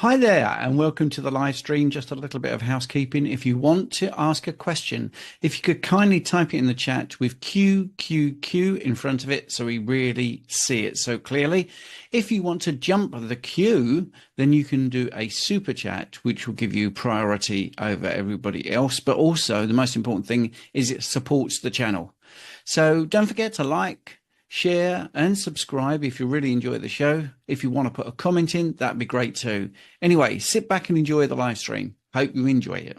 Hi there, and welcome to the live stream. Just a little bit of housekeeping. If you want to ask a question, if you could kindly type it in the chat with QQQ in front of it so we really see it so clearly. If you want to jump the queue, then you can do a super chat, which will give you priority over everybody else. But also, the most important thing is it supports the channel. So don't forget to like, share and subscribe if you really enjoy the show. If you want to put a comment in, that'd be great too. Anyway, sit back and enjoy the live stream. Hope you enjoy it.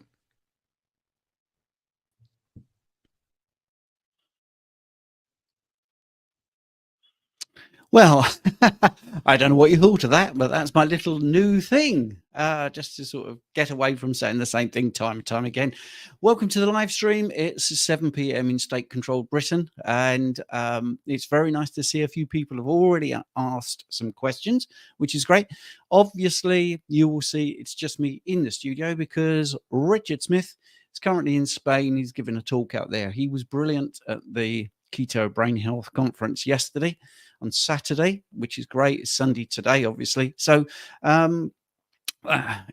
Well, I don't know what you thought of that, but that's my little new thing, just to sort of get away from saying the same thing time and time again. Welcome to the live stream. It's 7 p.m. in state-controlled Britain, and it's very nice to see a few people have already asked some questions, which is great. Obviously, you will see it's just me in the studio because Richard Smith is currently in Spain. He's giving a talk out there. He was brilliant at the Keto Brain Health Conference yesterday on Saturday, which is great. It's Sunday today, obviously. So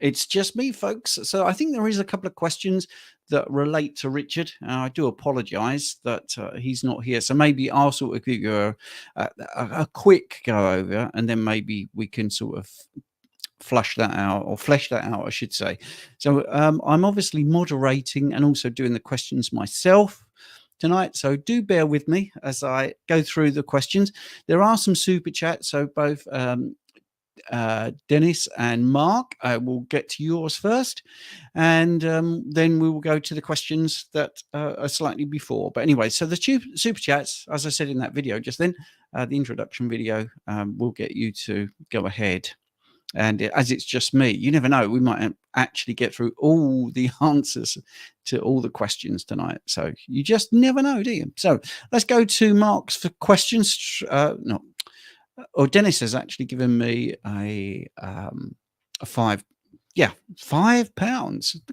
it's just me, folks. So I think there is a couple of questions that relate to Richard. I do apologize that he's not here. So maybe I'll sort of give you a quick go over, and then maybe we can sort of flesh that out, I should say. So I'm obviously moderating and also doing the questions myself tonight, so do bear with me as I go through the questions. There are some super chats, so both Dennis and Mark, I will get to yours first, and then we will go to the questions that are slightly before. But anyway, so the super chats, as I said in that video just then, the introduction video, will get you to go ahead. And as it's just me, you never know, we might actually get through all the answers to all the questions tonight. So you just never know, do you? So let's go to Mark's for questions. Dennis has actually given me a £5. Look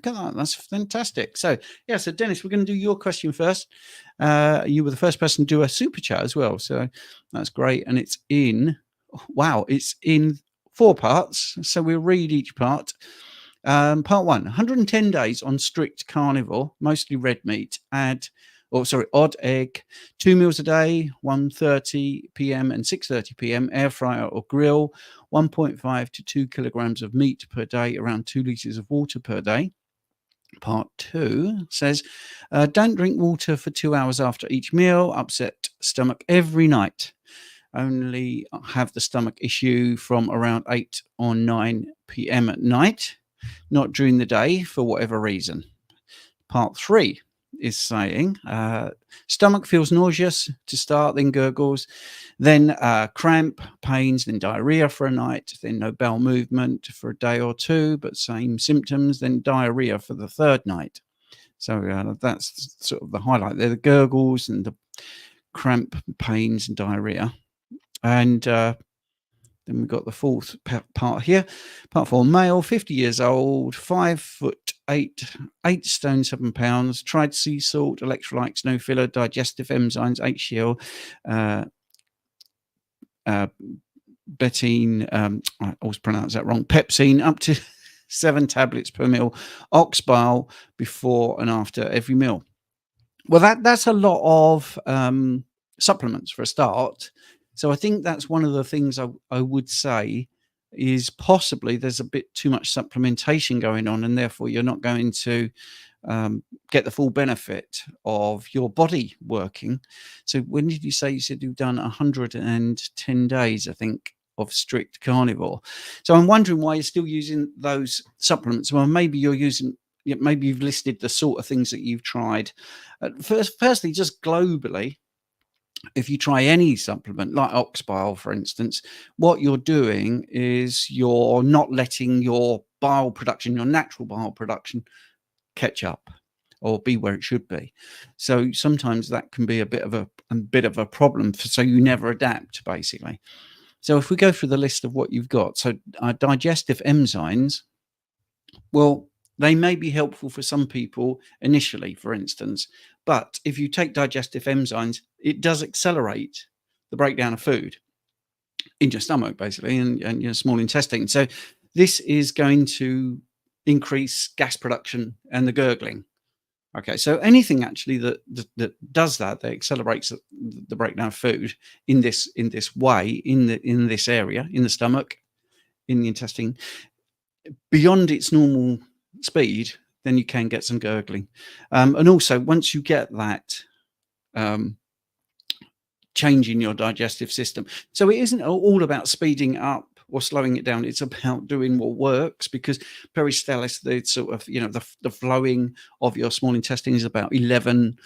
at that. That's fantastic. So, yeah, so Dennis, we're going to do your question first. You were the first person to do a super chat as well. So that's great. And it's in 4 parts, so we'll read each part. Part 1, 110 days on strict carnivore, mostly red meat, odd egg, 2 meals a day, 1:30 p.m. and 6:30 p.m, air fryer or grill, 1.5 to 2 kilograms of meat per day, around 2 liters of water per day. Part 2 says, don't drink water for 2 hours after each meal, upset stomach every night. Only have the stomach issue from around 8 or 9 p.m. at night, not during the day for whatever reason. Part 3 is saying stomach feels nauseous to start, then gurgles, then cramp, pains, then diarrhea for a night, then no bowel movement for a day or two, but same symptoms, then diarrhea for the 3rd night. So that's sort of the highlight there, the gurgles and the cramp, pains and diarrhea. And then we've got the 4th part here. Part 4, male, 50 years old, 5'8", 8 stone 7 pounds, tried sea salt, electrolytes, no filler, digestive enzymes, HCl, betaine, I always pronounce that wrong, pepsine, up to 7 tablets per meal, ox bile before and after every meal. Well, that's a lot of supplements for a start. So I think that's one of the things I would say is possibly there's a bit too much supplementation going on, and therefore you're not going to get the full benefit of your body working. So when did you say you said you've done 110 days, I think, of strict carnivore? So I'm wondering why you're still using those supplements. Well, maybe maybe you've listed the sort of things that you've tried. Firstly, just globally, if you try any supplement like ox bile, for instance, what you're doing is you're not letting your bile production, your natural bile production, catch up or be where it should be. So sometimes that can be a bit of a problem. So you never adapt, basically. So if we go through the list of what you've got, so digestive enzymes, well, they may be helpful for some people initially, for instance, but if you take digestive enzymes, it does accelerate the breakdown of food in your stomach, basically, and your small intestine. So this is going to increase gas production and the gurgling. Okay, so anything actually that does that accelerates the breakdown of food in this way, in this area, in the stomach, in the intestine, beyond its normal speed, then you can get some gurgling. And also, once you get that change in your digestive system, so it isn't all about speeding up or slowing it down. It's about doing what works, because peristalsis, the sort of, the flowing of your small intestine is about 11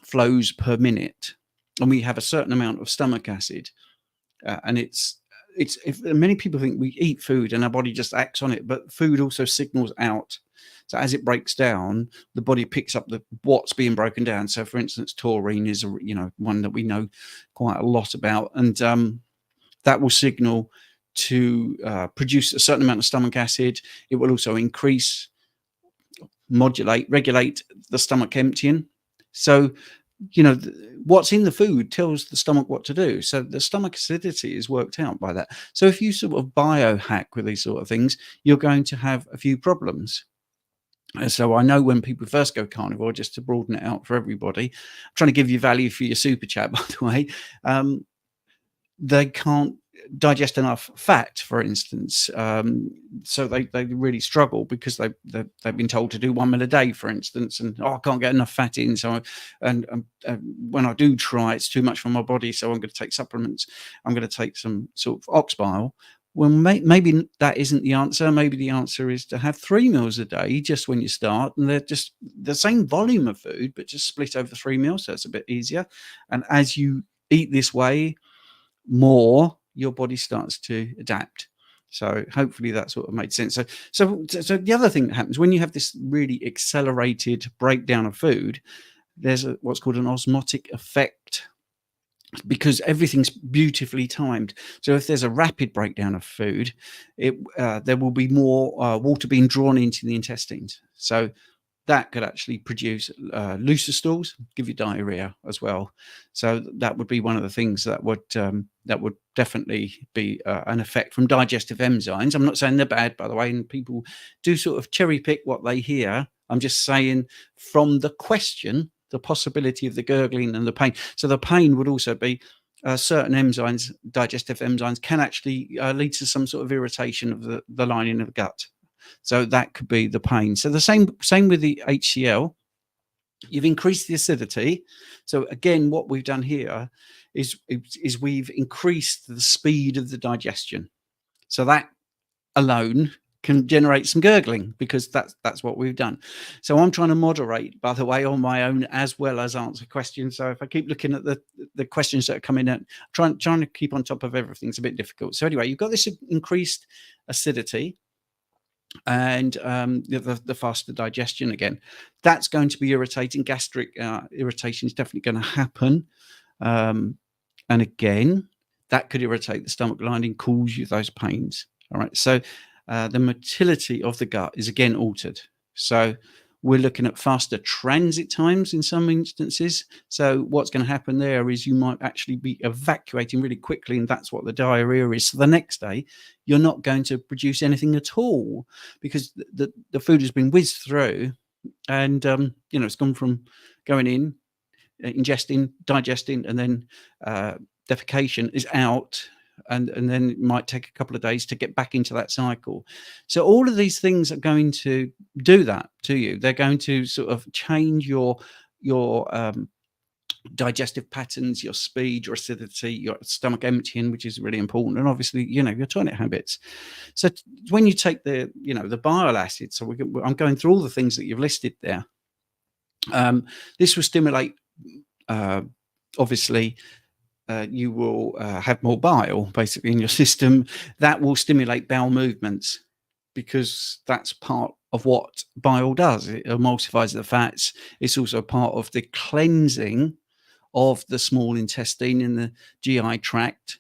flows per minute, and we have a certain amount of stomach acid, and it's if many people think we eat food and our body just acts on it, but food also signals out. So as it breaks down, the body picks up what's being broken down. So, for instance, taurine is one that we know quite a lot about, and that will signal to produce a certain amount of stomach acid. It will also increase, modulate, regulate the stomach emptying. So, what's in the food tells the stomach what to do. So the stomach acidity is worked out by that. So if you sort of biohack with these sort of things, you're going to have a few problems. And so I know when people first go carnivore, just to broaden it out for everybody, I'm trying to give you value for your super chat, by the way, they can't digest enough fat, for instance. So they really struggle because they've been told to do 1 meal a day, for instance, and I can't get enough fat in. So and when I do try, it's too much for my body, so I'm going to take supplements. I'm going to take some sort of ox bile. Well, maybe that isn't the answer. Maybe the answer is to have 3 meals a day just when you start, and they're just the same volume of food, but just split over 3 meals, so it's a bit easier. And as you eat this way more, your body starts to adapt. So hopefully that sort of made sense. So the other thing that happens when you have this really accelerated breakdown of food, there's what's called an osmotic effect, because everything's beautifully timed. So if there's a rapid breakdown of food, there will be more water being drawn into the intestines. So that could actually produce looser stools, give you diarrhea as well. So that would be one of the things that would definitely be an effect from digestive enzymes. I'm not saying they're bad, by the way, and people do sort of cherry pick what they hear. I'm just saying from the question, the possibility of the gurgling and the pain. So the pain would also be certain enzymes, digestive enzymes, can actually lead to some sort of irritation of the lining of the gut. So that could be the pain. So the same with the HCl. You've increased the acidity. So again, what we've done here is we've increased the speed of the digestion. So that alone can generate some gurgling, because that's what we've done. So I'm trying to moderate, by the way, on my own, as well as answer questions. So if I keep looking at the questions that are coming in, trying to keep on top of everything's a bit difficult. So anyway, you've got this increased acidity, and the faster digestion. Again, that's going to be irritating. Gastric irritation is definitely going to happen, and again, that could irritate the stomach lining, cause you those pains. All right, so the motility of the gut is again altered. So we're looking at faster transit times in some instances. So what's going to happen there is you might actually be evacuating really quickly, and that's what the diarrhea is. So the next day, you're not going to produce anything at all, because the food has been whizzed through, and it's gone from going in, ingesting, digesting, and then defecation is out. And then it might take a couple of days to get back into that cycle. So all of these things are going to do that to you. They're going to sort of change your digestive patterns, your speed, your acidity, your stomach emptying, which is really important, and obviously your toilet habits. So when you take the bile acid, so I'm going through all the things that you've listed there. This will stimulate, obviously. You will have more bile basically in your system. That will stimulate bowel movements, because that's part of what bile does. It emulsifies the fats. It's also part of the cleansing of the small intestine in the GI tract.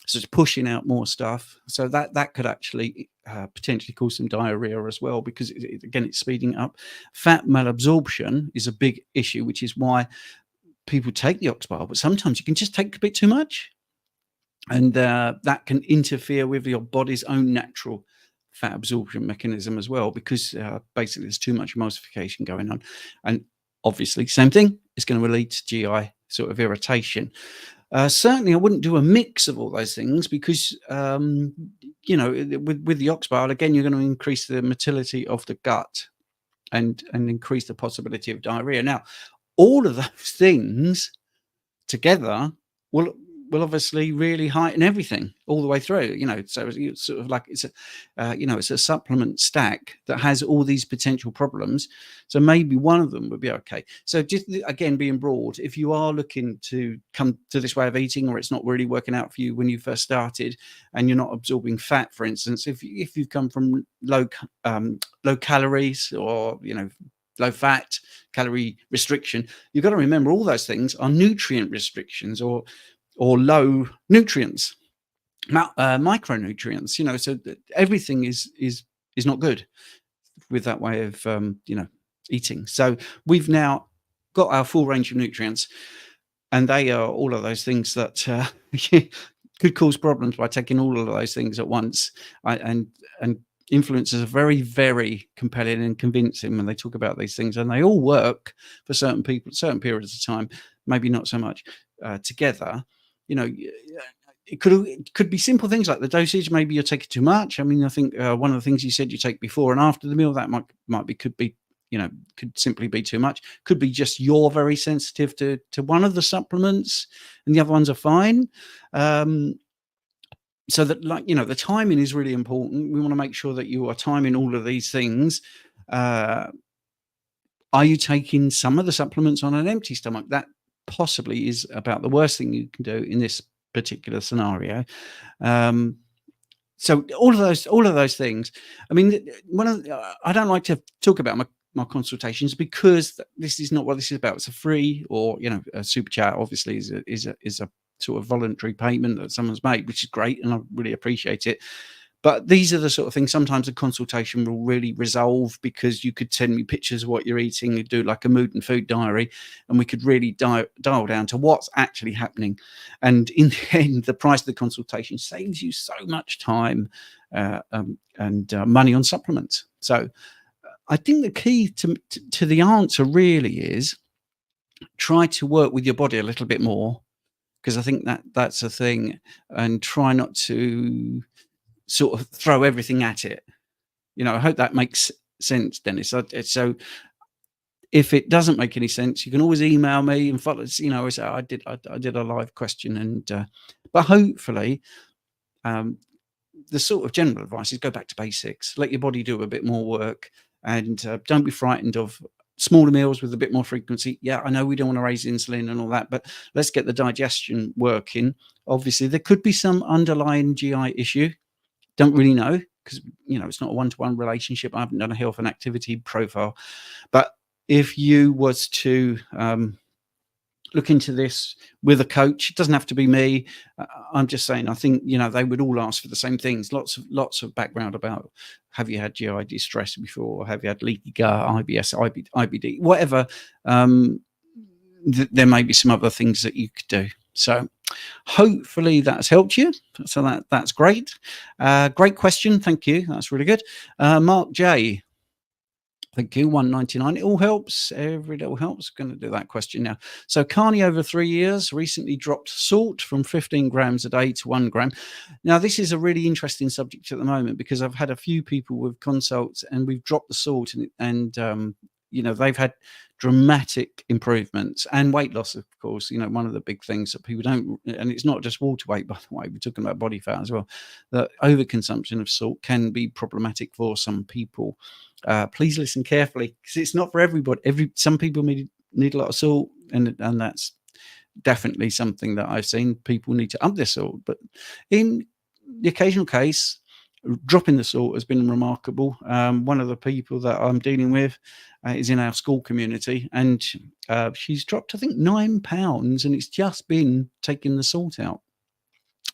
So it's pushing out more stuff. So that could actually potentially cause some diarrhea as well, because again, it's speeding up. Fat malabsorption is a big issue, which is why people take the ox bile, but sometimes you can just take a bit too much, and that can interfere with your body's own natural fat absorption mechanism as well, because basically there's too much emulsification going on. And obviously, same thing, it's going to lead to GI sort of irritation. Certainly, I wouldn't do a mix of all those things because, with the ox bile, again, you're going to increase the motility of the gut and increase the possibility of diarrhea. Now, all of those things together will obviously really heighten everything all the way through. So it's sort of like it's a supplement stack that has all these potential problems. So maybe one of them would be okay. So just again, being broad, if you are looking to come to this way of eating, or it's not really working out for you when you first started, and you're not absorbing fat, for instance, if you've come from low calories, or low fat, calorie restriction, you've got to remember all those things are nutrient restrictions or low nutrients, micronutrients. So everything is not good with that way of eating. So we've now got our full range of nutrients, and they are all of those things that could cause problems by taking all of those things at once. And influencers are very, very compelling and convincing when they talk about these things, and they all work for certain people, certain periods of time, maybe not so much together. It could be simple things like the dosage. Maybe you're taking too much. I mean, I think one of the things you said you take before and after the meal, that could simply be too much. Could be just you're very sensitive to one of the supplements and the other ones are fine. So that, the timing is really important. We want to make sure that you are timing all of these things. Are you taking some of the supplements on an empty stomach? That possibly is about the worst thing you can do in this particular scenario. So all of those things. I mean, I don't like to talk about my consultations, because this is not what this is about. It's a free, or a super chat obviously is a sort of voluntary payment that someone's made, which is great, and I really appreciate it. But these are the sort of things sometimes a consultation will really resolve, because you could send me pictures of what you're eating and do like a mood and food diary, and we could really dial down to what's actually happening. And in the end, the price of the consultation saves you so much time and money on supplements. So I think the key to the answer really is try to work with your body a little bit more, because I think that's a thing, and try not to sort of throw everything at it. I hope that makes sense, Dennis. So if it doesn't make any sense, you can always email me and follow. I did a live question, and but hopefully, the sort of general advice is go back to basics. Let your body do a bit more work, and don't be frightened of smaller meals with a bit more frequency. Yeah, I know we don't want to raise insulin and all that, but let's get the digestion working. Obviously, there could be some underlying GI issue. Don't really know, because it's not a one-to-one relationship. I haven't done a health and activity profile, but if you was to look into this with a coach, it doesn't have to be me. I'm just saying, I think they would all ask for the same things. Lots of background about, have you had GI distress before? Have you had leaky gut, IBS, IBD, whatever. There may be some other things that you could do. So hopefully that's helped you. So that's great. Great question. Thank you. That's really good. Mark J. Thank you. 199. It all helps. Every little helps. Going to do that question now. So Carney over 3 years, recently dropped salt from 15 grams a day to 1 gram. Now, this is a really interesting subject at the moment, because I've had a few people with consults, and we've dropped the salt, and they've had dramatic improvements and weight loss, of course. One of the big things that people don't, and it's not just water weight, by the way, we're talking about body fat as well, that overconsumption of salt can be problematic for some people. Please listen carefully, because it's not for everybody. Some people need a lot of salt, and that's definitely something that I've seen. People need to up their salt, but in the occasional case, dropping the salt has been remarkable. One of the people that I'm dealing with is in our school community, and she's dropped, I think, 9 pounds, and it's just been taking the salt out.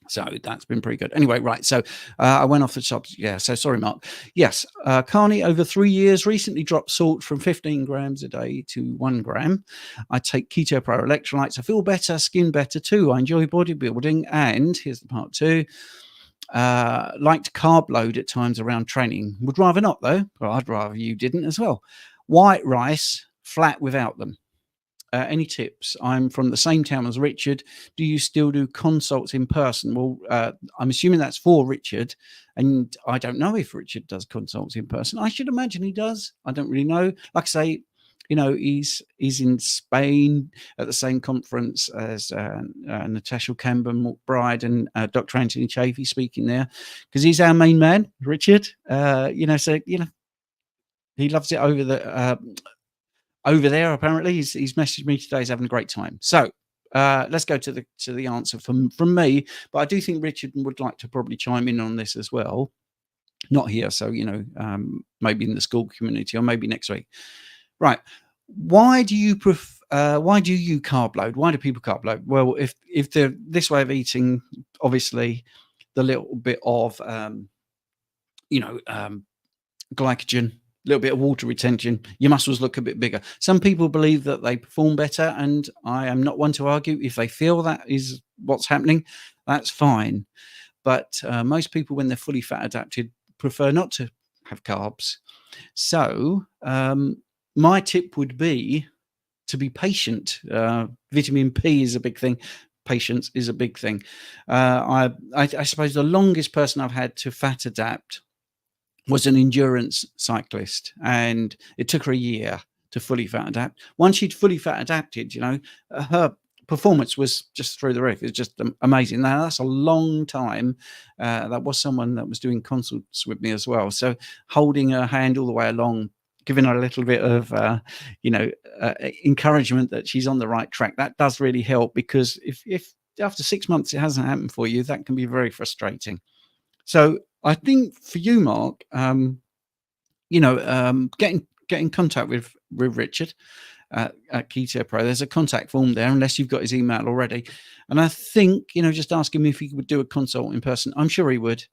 So that's been pretty good. Anyway, right. So I went off the subject. Yeah. So sorry, Mark. Yes. Carney over 3 years, recently dropped salt from 15 grams a day to 1 gram. I take Keto Pro electrolytes. I feel better, skin better too. I enjoy bodybuilding. And here's the part 2. liked carb load at times around training. Would rather not, though. Well, I'd rather you didn't as well. White rice, flat without them. Any tips? I'm from the same town as Richard. Do you still do consults in person? Well, I'm assuming that's for Richard, and I don't know if Richard does consults in person. I should imagine he does. I don't really know. Like I say, he's in Spain at the same conference as Natasha Campbell McBride and Dr. Anthony Chafee speaking there, because he's our main man, Richard. So he loves it over there. Apparently, he's messaged me today. He's having a great time. So let's go to the answer from me. But I do think Richard would like to probably chime in on this as well. Not here, so maybe in the school community or maybe next week. Right. Why do you carb load? Why do people carb load? Well, if they're this way of eating, obviously the little bit of glycogen, a little bit of water retention, your muscles look a bit bigger. Some people believe that they perform better, and I am not one to argue. If they feel that is what's happening, that's fine. But most people, when they're fully fat adapted, prefer not to have carbs. So my tip would be to be patient. Vitamin P is a big thing. Patience is a big thing. I suppose the longest person I've had to fat adapt was an endurance cyclist, and it took her a year to fully fat adapt. Once she'd fully fat adapted, her performance was just through the roof. It's just amazing. Now, that's a long time. That was someone that was doing consults with me as well. So holding her hand all the way along, giving her a little bit of, encouragement that she's on the right track, that does really help, because if after 6 months it hasn't happened for you, that can be very frustrating. So I think for you, Mark, get in contact with Richard at Keto Pro. There's a contact form there, unless you've got his email already. And I think, just ask him if he would do a consult in person. I'm sure he would.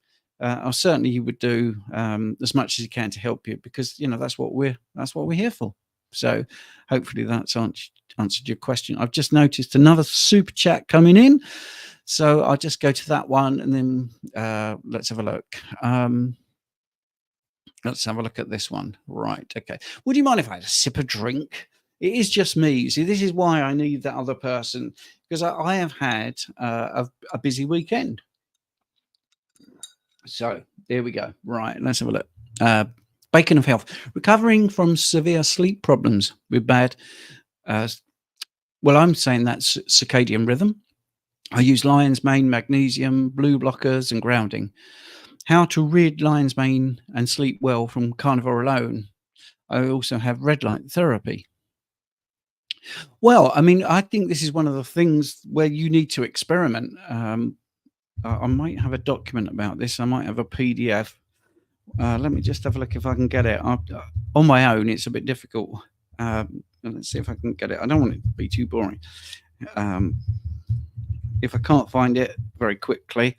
Certainly he would do as much as he can to help you, because that's what we're here for. So hopefully that's answered your question. I've just noticed another super chat coming in, so I'll just go to that one, and then let's have a look. Let's have a look at this one. Right, okay. Would you mind if I had a sip of drink? It is just me. See, this is why I need that other person, because I have had a busy weekend. So there we go. Right, let's have a look. Bacon of Health. Recovering from severe sleep problems with bad, well, I'm saying that's circadian rhythm. I use lion's mane, magnesium, blue blockers, and grounding. How to rid lion's mane and sleep well from carnivore alone. I also have red light therapy. Well, I mean, I think this is one of the things where you need to experiment. I might have a document about this. I might have a PDF. Let me just have a look if I can get it. On my own, it's a bit difficult. Let's see if I can get it. I don't want it to be too boring. If I can't find it very quickly,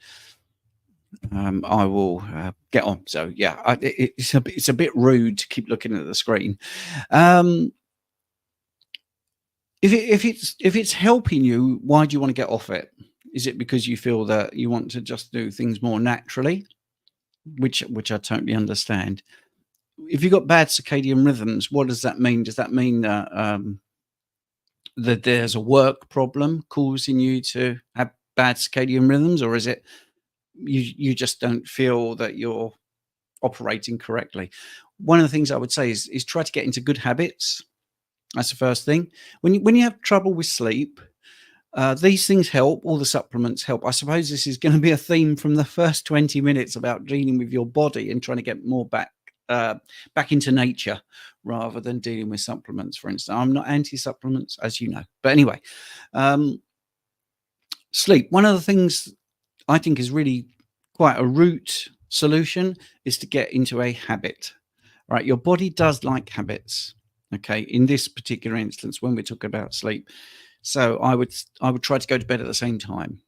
I will get on. So yeah, it's a bit rude to keep looking at the screen. If it's helping you, why do you want to get off it? Is it because you feel that you want to just do things more naturally, which I totally understand? If you've got bad circadian rhythms, what does that mean? Does that mean that there's a work problem causing you to have bad circadian rhythms, or is it you just don't feel that you're operating correctly? One of the things I would say is try to get into good habits. That's the first thing. When you have trouble with sleep, these things help. All the supplements help. I suppose this is going to be a theme from the first 20 minutes about dealing with your body and trying to get more back into nature, rather than dealing with supplements, for instance. I'm not anti-supplements, as you know. But anyway, sleep. One of the things I think is really quite a root solution is to get into a habit. Right? Your body does like habits. Okay, in this particular instance, when we're talking about sleep, so I would try to go to bed at the same time,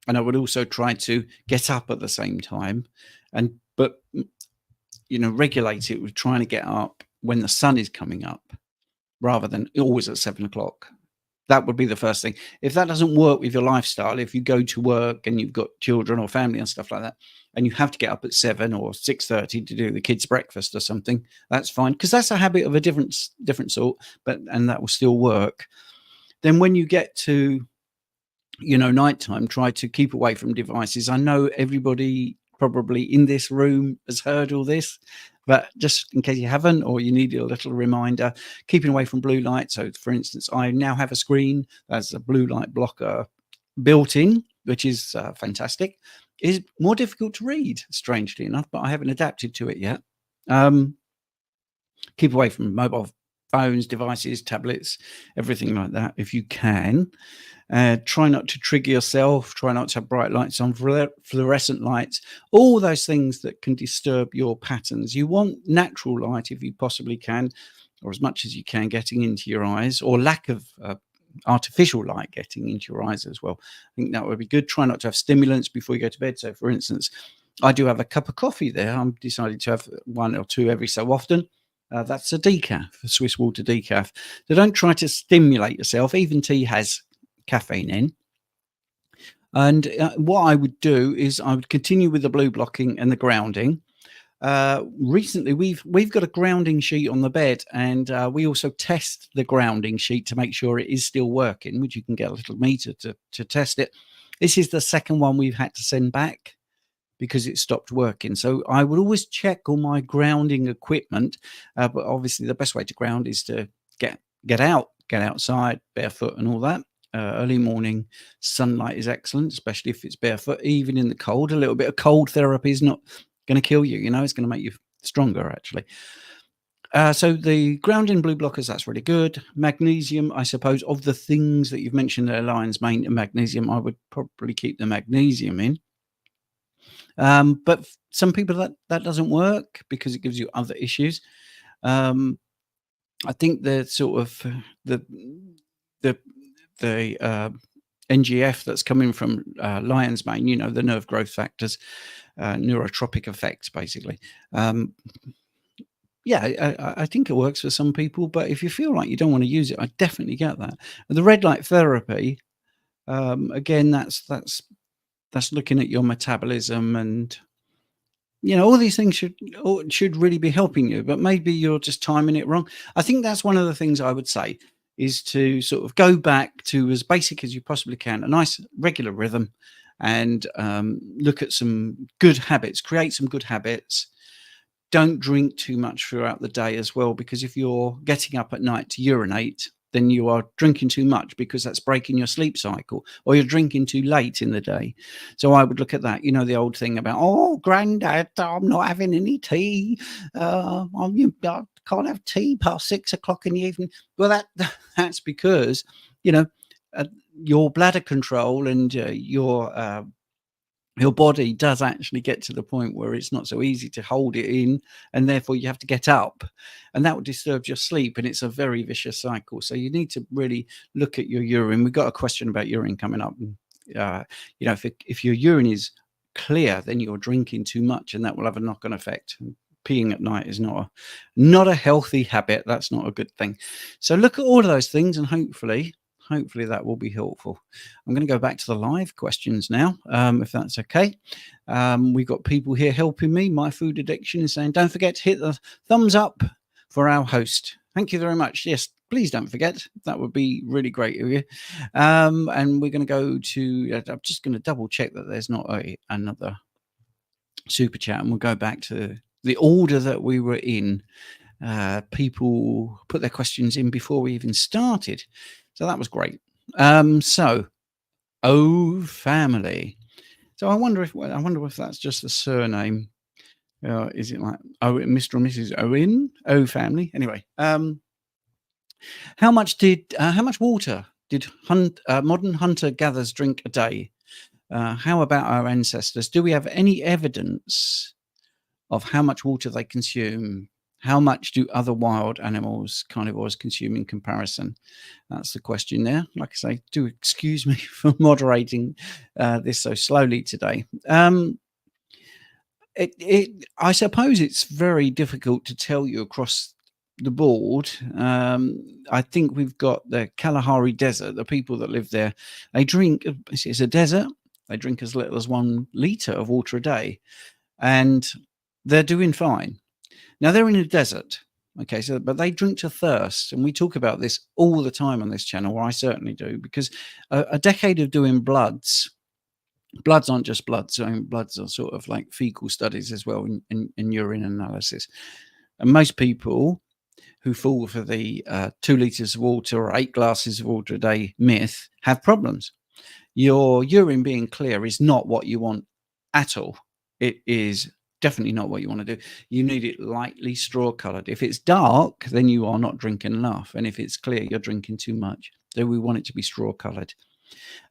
and I would also try to get up at the same time, but regulate it with trying to get up when the sun is coming up, rather than always at 7 o'clock. That would be the first thing. If that doesn't work with your lifestyle, if you go to work and you've got children or family and stuff like that, and you have to get up at 7 or 6:30 to do the kids' breakfast or something, that's fine, because that's a habit of a different sort, and that will still work. Then when you get to, nighttime, try to keep away from devices. I know everybody probably in this room has heard all this, but just in case you haven't, or you need a little reminder, keeping away from blue light. So, for instance, I now have a screen that's a blue light blocker built in, which is fantastic. Is more difficult to read, strangely enough, but I haven't adapted to it yet. Keep away from mobile phones, devices, tablets, everything like that if you can. Try not to trigger yourself. Try not to have bright lights on, fluorescent lights, all those things that can disturb your patterns. You want natural light if you possibly can, or as much as you can, getting into your eyes, or lack of artificial light getting into your eyes as well. I think that would be good. Try not to have stimulants before you go to bed. So, for instance, I do have a cup of coffee there. I'm decided to have 1 or 2 every so often. That's a decaf, a Swiss water decaf. So don't try to stimulate yourself. Even tea has caffeine in. And what I would do is I would continue with the blue blocking and the grounding. Recently, we've got a grounding sheet on the bed, and we also test the grounding sheet to make sure it is still working, which you can get a little meter to test it. This is the second one we've had to send back because it stopped working. So I would always check all my grounding equipment, but obviously the best way to ground is to get outside barefoot and all that. Early morning sunlight is excellent, especially if it's barefoot, even in the cold. A little bit of cold therapy is not going to kill you, it's going to make you stronger, actually. So the grounding blue blockers, that's really good. Magnesium, I suppose, of the things that you've mentioned there, lion's mane and magnesium, I would probably keep the magnesium in. But some people that doesn't work because it gives you other issues. I think the sort of the NGF that's coming from lion's mane, the nerve growth factors, neurotropic effects, basically. I think it works for some people, but if you feel like you don't want to use it, I definitely get that. And the red light therapy, again, that's looking at your metabolism, and all these things should really be helping you, but maybe you're just timing it wrong. I think that's one of the things I would say, is to sort of go back to as basic as you possibly can, a nice regular rhythm, and look at some good habits, create some good habits. Don't drink too much throughout the day as well, because if you're getting up at night to urinate, then you are drinking too much, because that's breaking your sleep cycle, or you're drinking too late in the day. So I would look at that, the old thing about, oh, granddad, I'm not having any tea. I can't have tea past 6 o'clock in the evening. Well, that's because, your bladder control and your body does actually get to the point where it's not so easy to hold it in, and therefore you have to get up, and that will disturb your sleep, and it's a very vicious cycle. So you need to really look at your urine. We've got a question about urine coming up. If your urine is clear, then you're drinking too much, and that will have a knock-on effect. Peeing at night is not a healthy habit. That's not a good thing. So look at all of those things, and hopefully that will be helpful. I'm going to go back to the live questions now, if that's okay. We've got people here helping me. My Food Addiction is saying, don't forget to hit the thumbs up for our host. Thank you very much. Yes, please don't forget. That would be really great of you. And we're going to go to, I'm just going to double check that there's not another super chat, and we'll go back to the order that we were in. People put their questions in before we even started. So that was great. So, family. So I wonder if that's just the surname. Is it like Mr. and Mrs. Owen? Family. Anyway, how much water did modern hunter gatherers drink a day? How about our ancestors? Do we have any evidence of how much water they consume? How much do other wild animals, carnivores, consume in comparison? That's the question there. Like I say, do excuse me for moderating this so slowly today. I suppose it's very difficult to tell you across the board, I think we've got the Kalahari Desert. The people that live there, they drink. It's a desert. They drink as little as 1 litre of water a day, and they're doing fine. Now they're in a desert. Okay, so but they drink to thirst, and we talk about this all the time on this channel, or I certainly do, because a decade of doing bloods aren't just bloods. I mean, bloods are sort of like fecal studies as well, in urine analysis. And most people who fall for the 2 litres of water or 8 glasses of water a day myth have problems. Your urine being clear is not what you want at all. It is definitely not what you want to do. You need it lightly straw colored. If it's dark, then you are not drinking enough. And if it's clear, you're drinking too much. So we want it to be straw colored.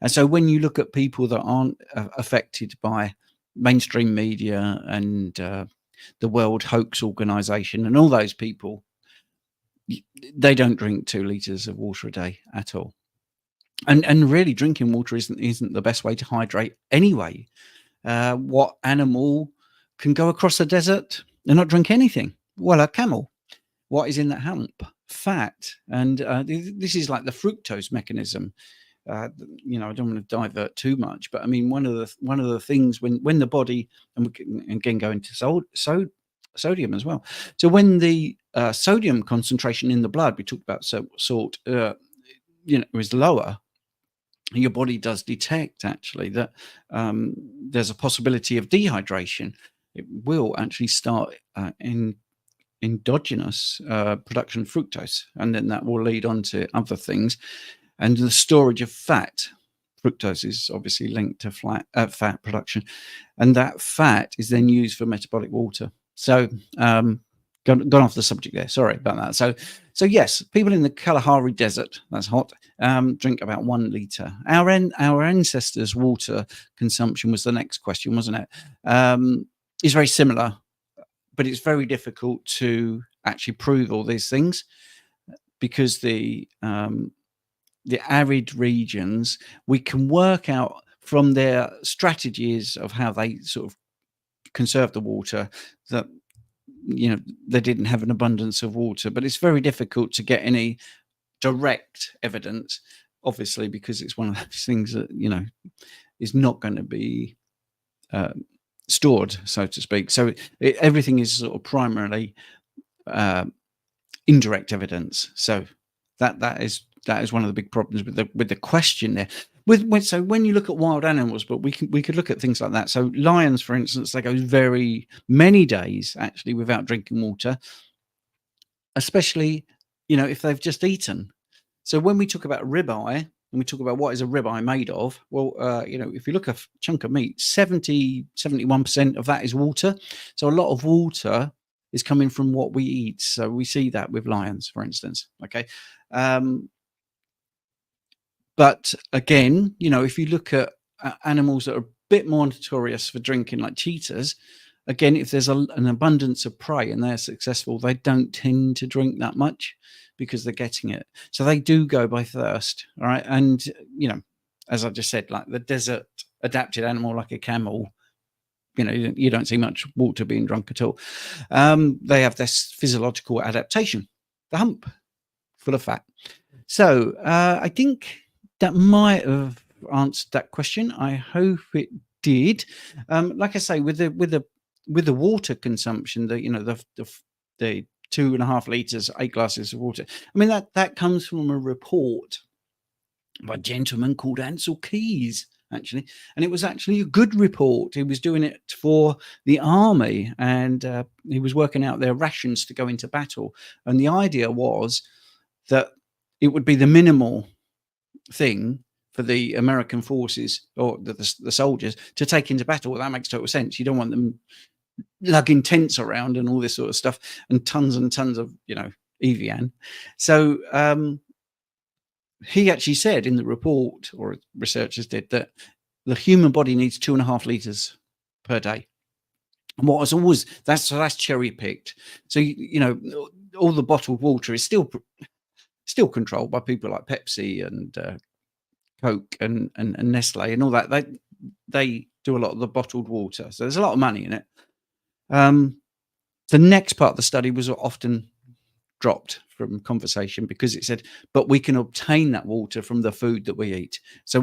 And so when you look at people that aren't affected by mainstream media and the World Hoax Organization and all those people, they don't drink 2 litres of water a day at all. And really, drinking water isn't the best way to hydrate anyway. What animal can go across the desert and not drink anything? Well, a camel. What is in that hump? Fat. And this is like the fructose mechanism. I don't want to divert too much, but I mean, one of the things when the body, and we can again go into sodium as well. So when the sodium concentration in the blood, we talked about salt, is lower, your body does detect actually that there's a possibility of dehydration. It will actually start in endogenous production of fructose, and then that will lead on to other things. And the storage of fat, fructose is obviously linked to fat production, and that fat is then used for metabolic water. So gone off the subject there. Sorry about that. So yes, people in the Kalahari Desert, that's hot, drink about 1 litre. Our ancestors' water consumption was the next question, wasn't it? It's very similar, but it's very difficult to actually prove all these things because the arid regions, we can work out from their strategies of how they sort of conserve the water that they didn't have an abundance of water, but it's very difficult to get any direct evidence, obviously, because it's one of those things that is not going to be stored, so to speak. So everything is sort of primarily indirect evidence. So that is one of the big problems with the question there. So when you look at wild animals, but we could look at things like that. So lions, for instance, they go very many days actually without drinking water, especially if they've just eaten. So when we talk about ribeye and we talk about what is a ribeye made of, well, if you look at a chunk of meat, 71% of that is water. So a lot of water is coming from what we eat. So we see that with lions, for instance. Okay. But again, if you look at animals that are a bit more notorious for drinking, like cheetahs, again, if there's an abundance of prey and they're successful, they don't tend to drink that much because they're getting it. So they do go by thirst. All right. And, as I just said, like the desert adapted animal, like a camel, you don't see much water being drunk at all. They have this physiological adaptation, the hump full of fat. So I think that might have answered that question. I hope it did. Like I say, with the water consumption, the 2.5 litres, 8 glasses of water. I mean that comes from a report by a gentleman called Ansel Keys, actually, and it was actually a good report. He was doing it for the army, and he was working out their rations to go into battle. And the idea was that it would be the minimal thing for the American forces or the soldiers to take into battle. Well, that makes total sense. You don't want them lugging tents around and all this sort of stuff and tons of Evian. So he actually said in the report, or researchers did, that the human body needs 2.5 litres per day. And what was always that's cherry picked. So all the bottled water is still controlled by people like Pepsi and Coke and Nestle and all that. They do a lot of the bottled water, so there's a lot of money in it. The next part of the study was often dropped from conversation because it said, but we can obtain that water from the food that we eat. So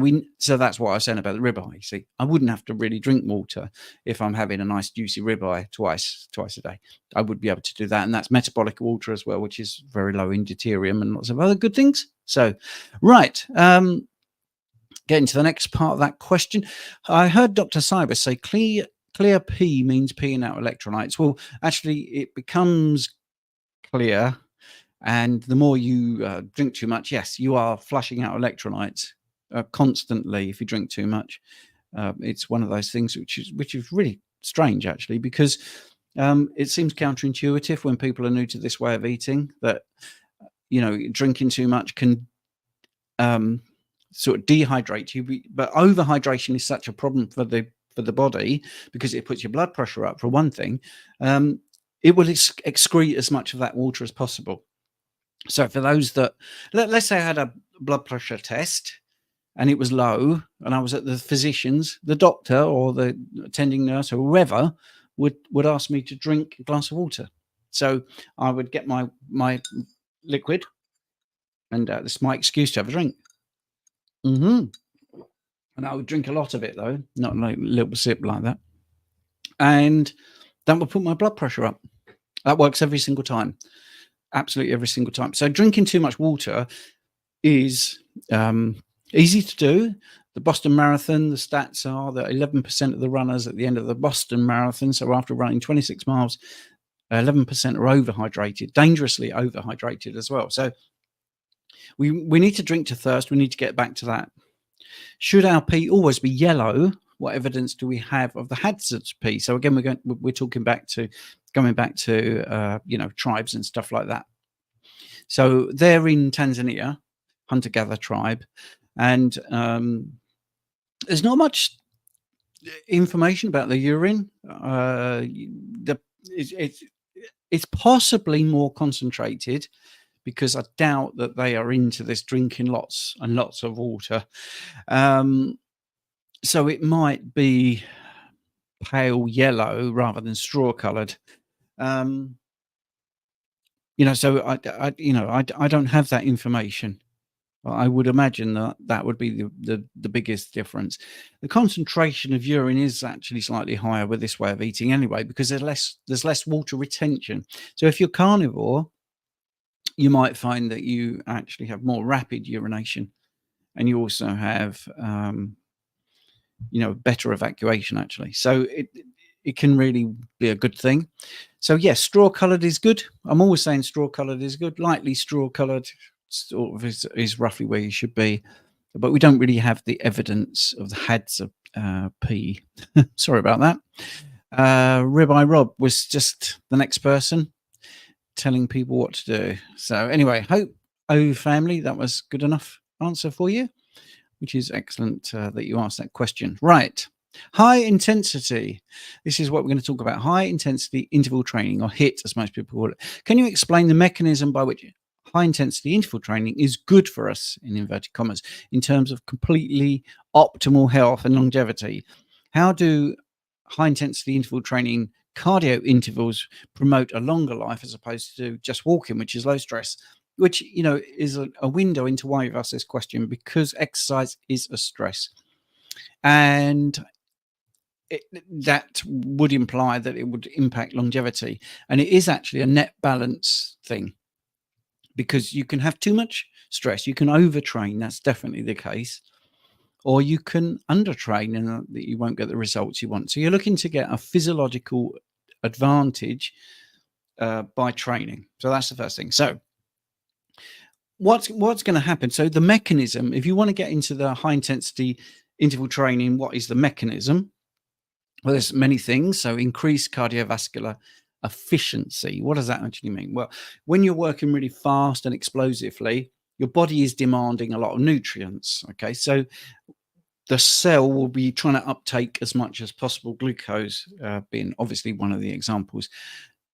that's what I was saying about the ribeye. You see, I wouldn't have to really drink water if I'm having a nice juicy ribeye twice a day. I would be able to do that, and that's metabolic water as well, which is very low in deuterium and lots of other good things. So, right, getting to the next part of that question, I heard Dr. Cybers say clear pee means peeing out electrolytes. Well, actually, it becomes clear. And the more you drink too much, yes, you are flushing out electrolytes constantly if you drink too much. It's one of those things which is really strange, actually, because it seems counterintuitive when people are new to this way of eating that, drinking too much can sort of dehydrate you. But overhydration is such a problem for the body because it puts your blood pressure up, for one thing. It will excrete as much of that water as possible. So for those that, let's say I had a blood pressure test and it was low and I was at the physician's, the doctor or the attending nurse or whoever would ask me to drink a glass of water. So I would get my liquid, and this is my excuse to have a drink. And I would drink a lot of it, though, not like a little sip like that. And that would put my blood pressure up. That works every single time. Absolutely every single time. So drinking too much water is easy to do. The Boston Marathon, the stats are that 11% of the runners at the end of the Boston Marathon, so after running 26 miles, 11% are overhydrated, dangerously overhydrated as well. So we need to drink to thirst. We need to get back to that. Should our pee always be yellow? What evidence do we have of the hazards of pee? So again, we're talking back to going back to tribes and stuff like that. So they're in Tanzania, hunter-gatherer tribe, and there's not much information about the urine. It's possibly more concentrated because I doubt that they are into this drinking lots and lots of water. So it might be pale yellow rather than straw coloured. So I don't have that information. I would imagine that would be the biggest difference. The concentration of urine is actually slightly higher with this way of eating anyway, because there's less water retention. So if you're carnivore, you might find that you actually have more rapid urination, and you also have better evacuation actually. So it can really be a good thing. So yes, straw colored is good. I'm always saying straw colored is good. Lightly straw colored sort of is roughly where you should be, but we don't really have the evidence of the heads of pee. Sorry about that. Ribeye Rob was just the next person telling people what to do. So anyway, family, that was good enough answer for you, which is excellent that you asked that question. Right. High intensity. This is what we're going to talk about. High intensity interval training, or HIIT, as most people call it. Can you explain the mechanism by which high intensity interval training is good for us, in inverted commas, in terms of completely optimal health and longevity? How do high intensity interval training cardio intervals promote a longer life as opposed to just walking, which is low stress? Which, is a window into why you've asked this question, because exercise is a stress. And that would imply that it would impact longevity. And it is actually a net balance thing, because you can have too much stress. You can overtrain. That's definitely the case. Or you can undertrain and that you won't get the results you want. So you're looking to get a physiological advantage by training. So that's the first thing. So what's going to happen? So the mechanism, if you want to get into the high intensity interval training, what is the mechanism? Well, there's many things. So increased cardiovascular efficiency. What does that actually mean? Well, when you're working really fast and explosively, your body is demanding a lot of nutrients. Okay, so the cell will be trying to uptake as much as possible, glucose being obviously one of the examples.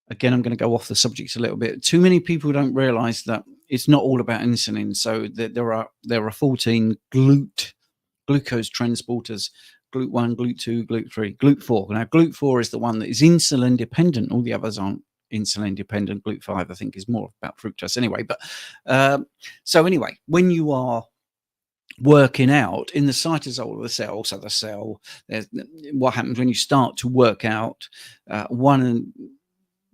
Again, I'm going to go off the subject a little bit. Too many people don't realize that it's not all about insulin. So there are 14 glucose transporters: GLUT1, GLUT2, GLUT3, GLUT4. Now, GLUT4 is the one that is insulin dependent. All the others aren't insulin dependent. GLUT5, I think, is more about fructose anyway. But so anyway, when you are working out in the cytosol of the cell, so the cell, what happens when you start to work out, one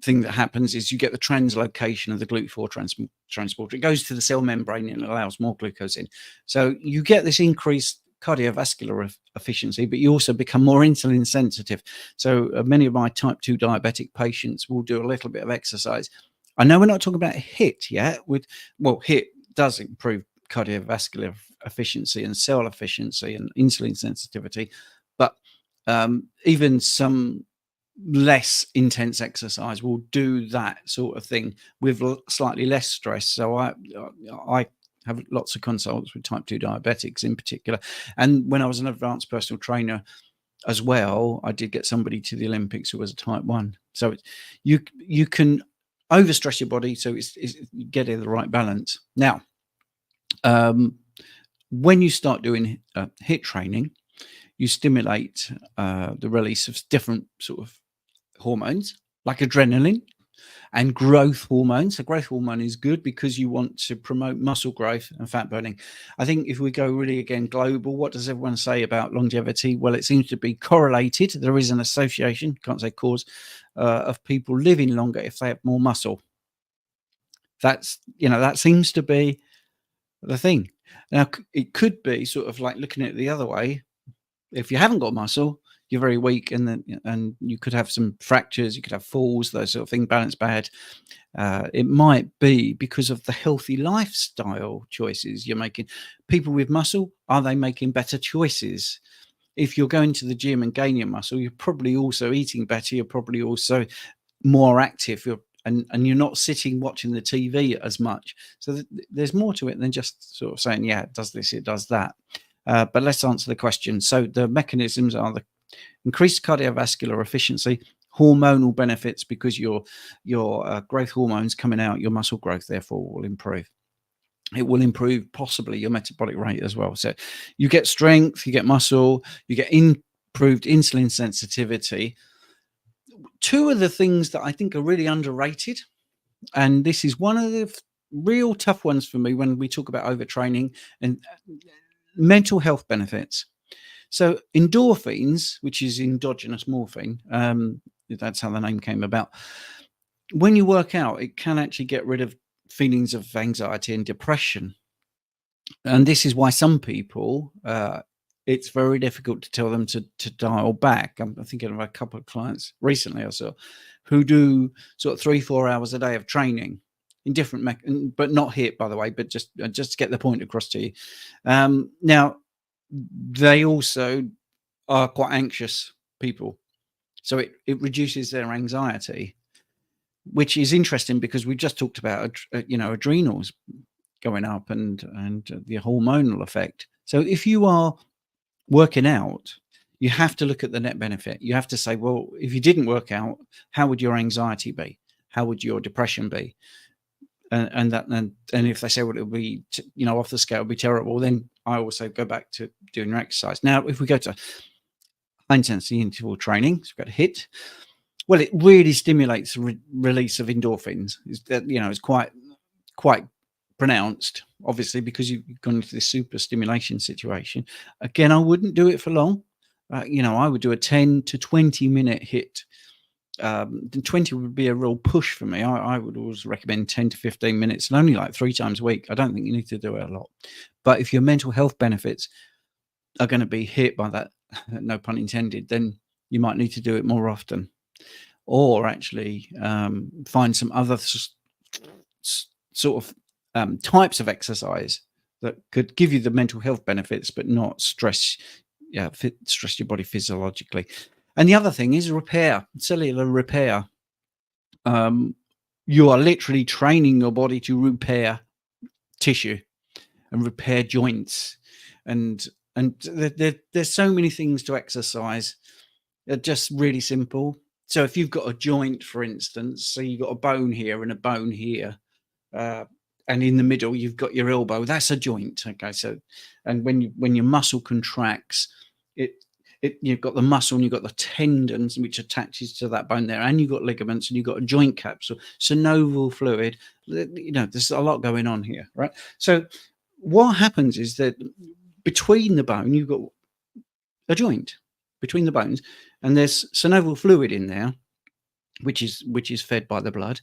thing that happens is you get the translocation of the GLUT4 transporter. It goes to the cell membrane and allows more glucose in. So you get this increased cardiovascular efficiency, but you also become more insulin sensitive. So many of my type 2 diabetic patients will do a little bit of exercise. I know we're not talking about HIIT yet. HIIT does improve cardiovascular efficiency and cell efficiency and insulin sensitivity, but even some less intense exercise will do that sort of thing with slightly less stress. So I have lots of consults with type 2 diabetics in particular, and when I was an advanced personal trainer as well, I did get somebody to the Olympics who was a type 1. So you can overstress your body, so it's getting the right balance. Now when you start doing HIIT training, you stimulate the release of different sort of hormones like adrenaline and growth hormone. So growth hormone is good because you want to promote muscle growth and fat burning. I think if we go really again global, what does everyone say about longevity? Well, it seems to be correlated. There is an association, can't say cause, of people living longer if they have more muscle. That's, that seems to be the thing. Now, it could be sort of like looking at it the other way. If you haven't got muscle, you're very weak, and you could have some fractures, you could have falls, those sort of things, balance bad. It might be because of the healthy lifestyle choices you're making. People with muscle, are they making better choices? If you're going to the gym and gaining muscle, you're probably also eating better. You're probably also more active. And you're not sitting watching the TV as much. So there's more to it than just sort of saying, yeah, it does this, it does that. But let's answer the question. So the mechanisms are the increased cardiovascular efficiency, hormonal benefits, because your growth hormones coming out, your muscle growth therefore will improve. It will improve possibly your metabolic rate as well. So you get strength, you get muscle, you get improved insulin sensitivity. Two of the things that I think are really underrated, and this is one of the real tough ones for me when we talk about overtraining and mental health benefits. So endorphins, which is endogenous morphine, that's how the name came about. When you work out, it can actually get rid of feelings of anxiety and depression. And this is why some people, it's very difficult to tell them to dial back. I'm thinking of a couple of clients recently I saw who do sort of 3-4 hours a day of training in different, but not HIIT, by the way, but just to get the point across to you. Now, they also are quite anxious people. So it reduces their anxiety, which is interesting because we just talked about, adrenals going up and the hormonal effect. So if you are working out, you have to look at the net benefit. You have to say, well, if you didn't work out, how would your anxiety be? How would your depression be? And if they say, well, it'll be, off the scale, it'll be terrible, then I also go back to doing your exercise. Now, if we go to high intensity interval training, so we've got HIIT. Well, it really stimulates the release of endorphins. It's quite pronounced, obviously, because you've gone into this super stimulation situation. Again, I wouldn't do it for long. I would do a 10 to 20 minute HIIT. 20 would be a real push for me. I would always recommend 10 to 15 minutes, and only like 3 times a week. I don't think you need to do it a lot. But if your mental health benefits are going to be hit by that, no pun intended, then you might need to do it more often, or actually find some other sort of types of exercise that could give you the mental health benefits, but not stress your body physiologically. And the other thing is repair, cellular repair. You are literally training your body to repair tissue and repair joints, and there's so many things to exercise. They're just really simple. So if you've got a joint, for instance, so you've got a bone here and a bone here, and in the middle you've got your elbow, that's a joint. Okay, so and when your muscle contracts, it you've got the muscle and you've got the tendons which attaches to that bone there, and you've got ligaments and you've got a joint capsule, synovial fluid. There's a lot going on here, right? So what happens is that between the bone, you've got a joint between the bones, and there's synovial fluid in there, which is fed by the blood.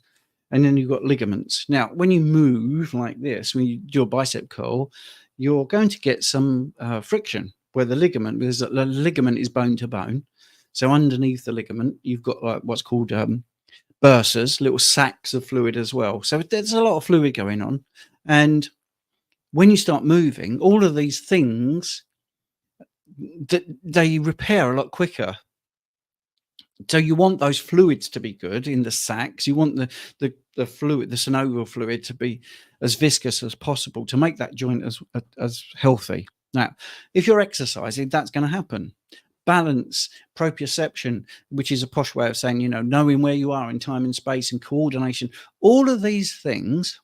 And then you've got ligaments. Now, when you move like this, when you do a bicep curl, you're going to get some friction where the ligament is bone to bone. So underneath the ligament, you've got like what's called bursas, little sacs of fluid as well. So there's a lot of fluid going on. And when you start moving, all of these things, they repair a lot quicker. So you want those fluids to be good in the sacs. You want the fluid, the synovial fluid, to be as viscous as possible to make that joint as healthy. Now, if you're exercising, that's going to happen. Balance, proprioception, which is a posh way of saying, knowing where you are in time and space, and coordination. All of these things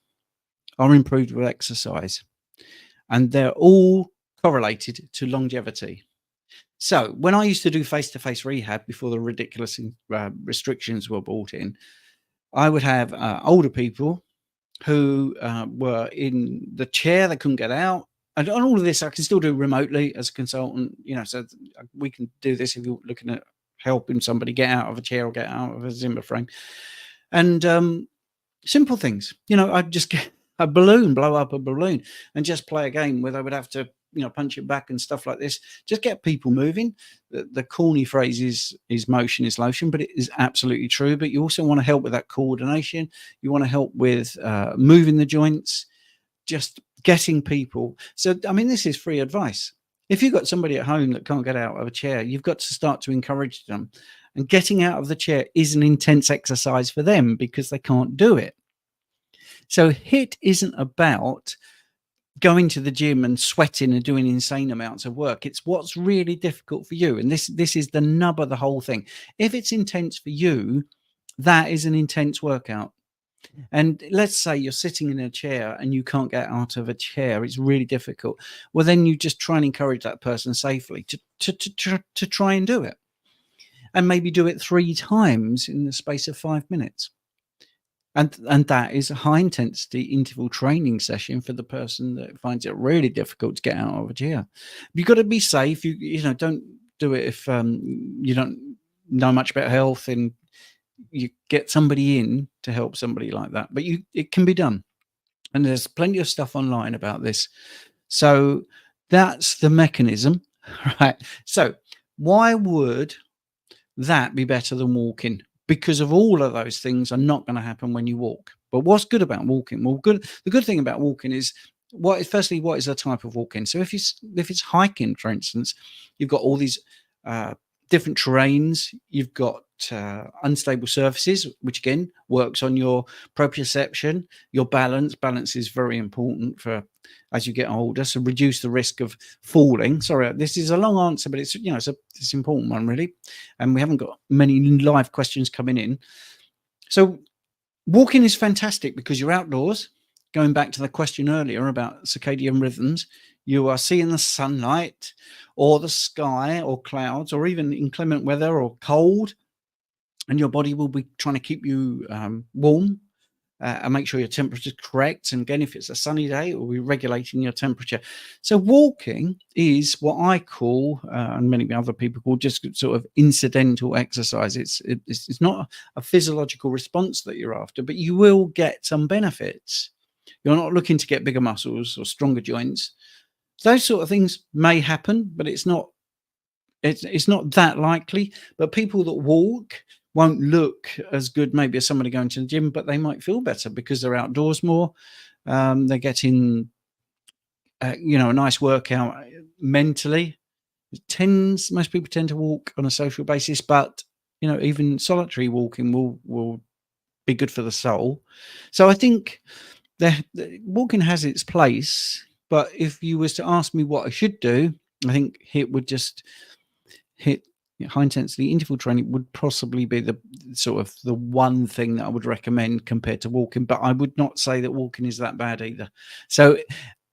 are improved with exercise, and they're all correlated to longevity. So when I used to do face-to-face rehab before the ridiculous restrictions were brought in, I would have older people who were in the chair, they couldn't get out. And all of this I can still do remotely as a consultant, so we can do this if you're looking at helping somebody get out of a chair or get out of a Zimmer frame. And simple things, I'd just get a balloon, blow up a balloon, and just play a game where they would have to punch it back and stuff like this. Just get people moving. The corny phrase is motion is lotion, but it is absolutely true. But you also want to help with that coordination. You want to help with moving the joints, just getting people. So, this is free advice. If you've got somebody at home that can't get out of a chair, you've got to start to encourage them. And getting out of the chair is an intense exercise for them because they can't do it. So HIIT isn't about going to the gym and sweating and doing insane amounts of work. It's what's really difficult for you. And this is the nub of the whole thing. If it's intense for you, that is an intense workout. And let's say you're sitting in a chair and you can't get out of a chair. It's really difficult. Well, then you just try and encourage that person safely to try and do it. And maybe do it 3 times in the space of 5 minutes. And that is a high intensity interval training session for the person that finds it really difficult to get out of a chair. You've got to be safe. You don't do it if you don't know much about health, and you get somebody in to help somebody like that. But it can be done. And there's plenty of stuff online about this. So that's the mechanism, right? So why would that be better than walking? Because of all of those things are not going to happen when you walk. But what's good about walking? Well, the good thing about walking is, what is the type of walking? So if it's hiking, for instance, you've got all these different terrains. You've got unstable surfaces, which again works on your proprioception, your balance. Balance is very important for as you get older, so reduce the risk of falling. Sorry, this is a long answer, but it's it's an important one, really, and we haven't got many live questions coming in. So walking is fantastic because you're outdoors. Going back to the question earlier about circadian rhythms, you are seeing the sunlight or the sky or clouds or even inclement weather or cold, and your body will be trying to keep you warm and make sure your temperature is correct. And again, if it's a sunny day, it will be regulating your temperature. So walking is what I call, and many other people call, just sort of incidental exercise. It's not a physiological response that you're after, but you will get some benefits. You're not looking to get bigger muscles or stronger joints. Those sort of things may happen, but it's not that likely. But people that walk won't look as good maybe as somebody going to the gym, but they might feel better because they're outdoors more. They're getting a nice workout mentally. Most people tend to walk on a social basis, but even solitary walking will be good for the soul. So I think the walking has its place, but if you was to ask me what I should do, I think HIIT would just HIIT high intensity interval training would possibly be the sort of the one thing that I would recommend compared to walking. But I would not say that walking is that bad either. So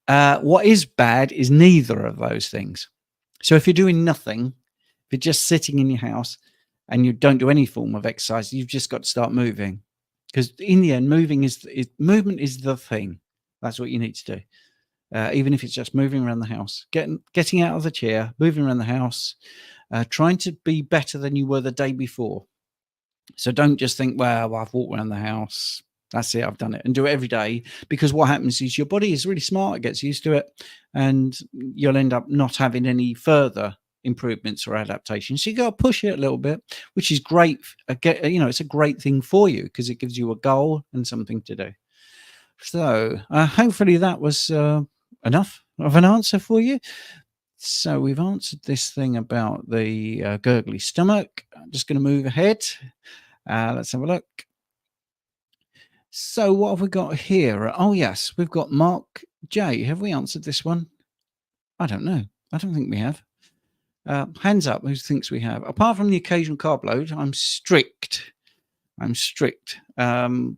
what is bad is neither of those things. So if you're doing nothing, if you're just sitting in your house and you don't do any form of exercise, you've just got to start moving, because in the end, movement is the thing. That's what you need to do. Even if it's just moving around the house, getting out of the chair, moving around the house, trying to be better than you were the day before. So don't just think, well, I've walked around the house, that's it, I've done it, and do it every day, because what happens is your body is really smart, it gets used to it, and you'll end up not having any further improvements or adaptations. So you got to push it a little bit, which is great. It's a great thing for you because it gives you a goal and something to do. So hopefully that was enough of an answer for you. So we've answered this thing about the gurgly stomach. I'm just going to move ahead. Let's have a look. So what have we got here? Oh, yes, we've got Mark J. Have we answered this one? I don't know. I don't think we have. Hands up, who thinks we have? Apart from the occasional carb load, I'm strict. 5'11",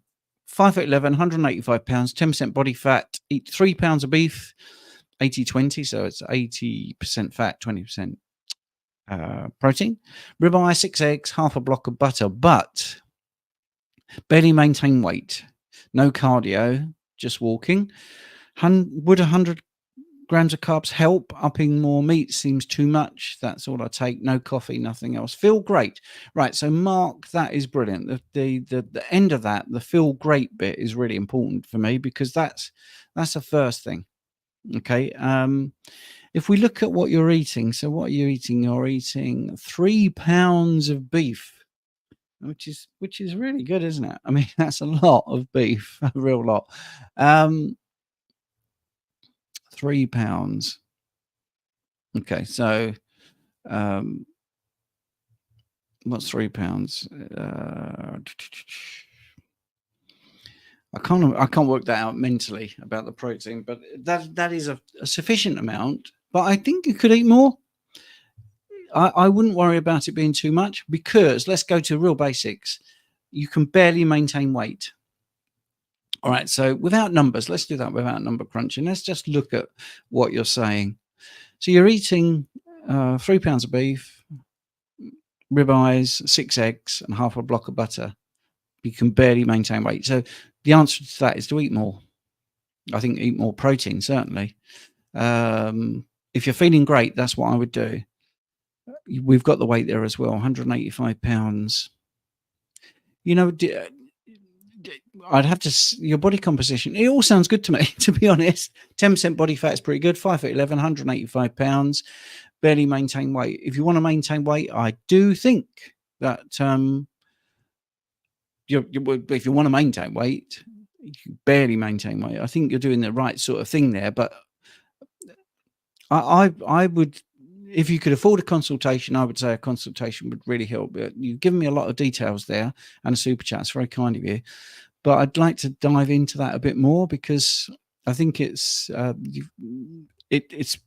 185 pounds, 10% body fat, eat 3 pounds of beef, 80-20, so it's 80% fat, 20% protein. Ribeye, 6 eggs, half a block of butter, but barely maintain weight. No cardio, just walking. Would 100 grams of carbs help? Upping more meat seems too much. That's all I take. No coffee, nothing else. Feel great. Right, so Mark, that is brilliant. The end of that, the feel great bit, is really important for me, because that's the first thing. Okay. If we look at what you're eating, so what are you eating? You're eating 3 pounds of beef, which is really good, isn't it? I mean, that's a lot of beef, a real lot. 3 pounds. Okay, so what's 3 pounds? I can't work that out mentally about the protein, but that is a sufficient amount. But I think you could eat more. I wouldn't worry about it being too much, because let's go to real basics. You can barely maintain weight. All right, so without numbers, let's do that without number crunching. Let's just look at what you're saying. So you're eating 3 pounds of beef, ribeyes, 6 eggs, and half a block of butter. You can barely maintain weight. So the answer to that is to eat more. I think eat more protein, certainly. If you're feeling great, that's what I would do. We've got the weight there as well, 185 pounds. I'd have to, your body composition, it all sounds good to me, to be honest. 10% body fat is pretty good. 5'11", 185 pounds, barely maintain weight. If you want to maintain weight, I do think that if you want to maintain weight, you barely maintain weight. I think you're doing the right sort of thing there. But I would, if you could afford a consultation, I would say a consultation would really help. You've given me a lot of details there, and a super chat. It's very kind of you. But I'd like to dive into that a bit more, because I think it's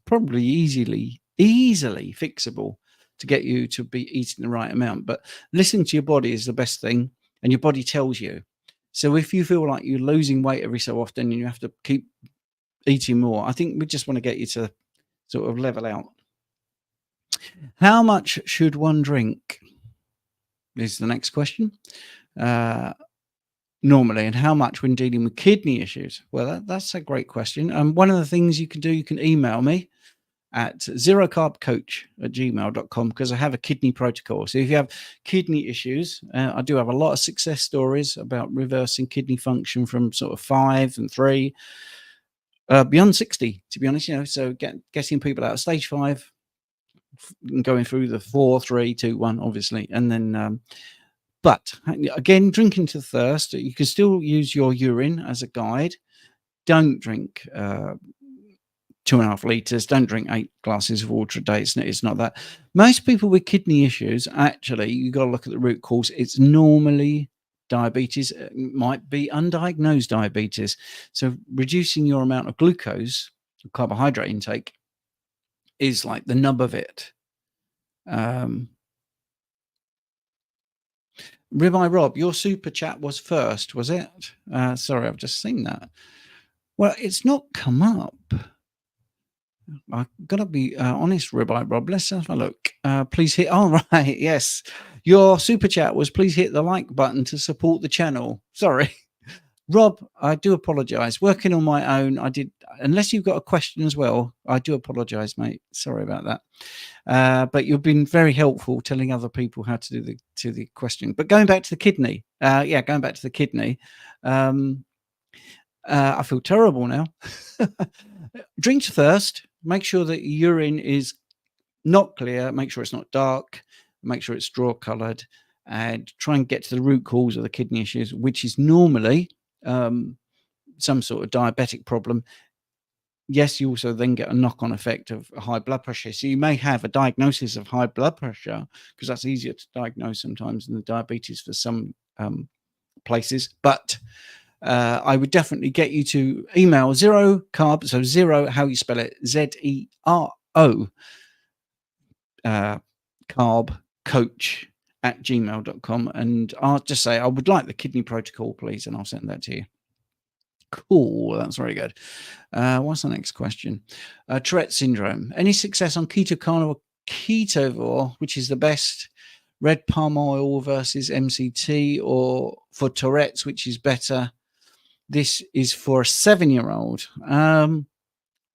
probably easily fixable to get you to be eating the right amount. But listening to your body is the best thing, and your body tells you. So if you feel like you're losing weight every so often and you have to keep eating more, I think we just want to get you to sort of level out. How much should one drink? Is the next question. Normally, and how much when dealing with kidney issues? Well, that's a great question. One of the things you can do, you can email me at zerocarbcoach@gmail.com, because I have a kidney protocol. So if you have kidney issues, I do have a lot of success stories about reversing kidney function from sort of 5 and 3 beyond 60, to be honest. So getting people out of stage 5 and going through the 4, 3, 2, 1, obviously, and then but again, drinking to thirst, you can still use your urine as a guide. Don't drink 2.5 liters. Don't drink 8 glasses of water a day. It's not that. Most people with kidney issues, actually, you've got to look at the root cause. It's normally diabetes. It might be undiagnosed diabetes. So reducing your amount of glucose, carbohydrate intake, is like the nub of it. Ribeye Rob, your super chat was first, was it? Sorry, I've just seen that. Well, it's not come up. I've got to be honest, Rabbi Rob. Let's have a look. Please hit. All right. Yes. Your super chat was please hit the like button to support the channel. Sorry. Rob, I do apologise. Working on my own, I did. Unless you've got a question as well, I do apologise, mate. Sorry about that. But you've been very helpful telling other people how to do the question. But going back to the kidney, going back to the kidney. I feel terrible now. Drink to thirst. Make sure that urine is not clear. Make sure it's not dark. Make sure it's straw coloured, and try and get to the root cause of the kidney issues, which is normally some sort of diabetic problem. Yes, you also then get a knock-on effect of high blood pressure. So you may have a diagnosis of high blood pressure, because that's easier to diagnose sometimes than the diabetes for some places. But I would definitely get you to email zero carb, so zero, how you spell it, ZERO carb coach @gmail.com, and I'll just say I would like the kidney protocol, please, and I'll send that to you. Cool, that's very good. What's the next question? Tourette syndrome. Any success on Keto Carnivore, which is the best? Red palm oil versus MCT, or for Tourette's, which is better? This is for a 7-year-old. Well,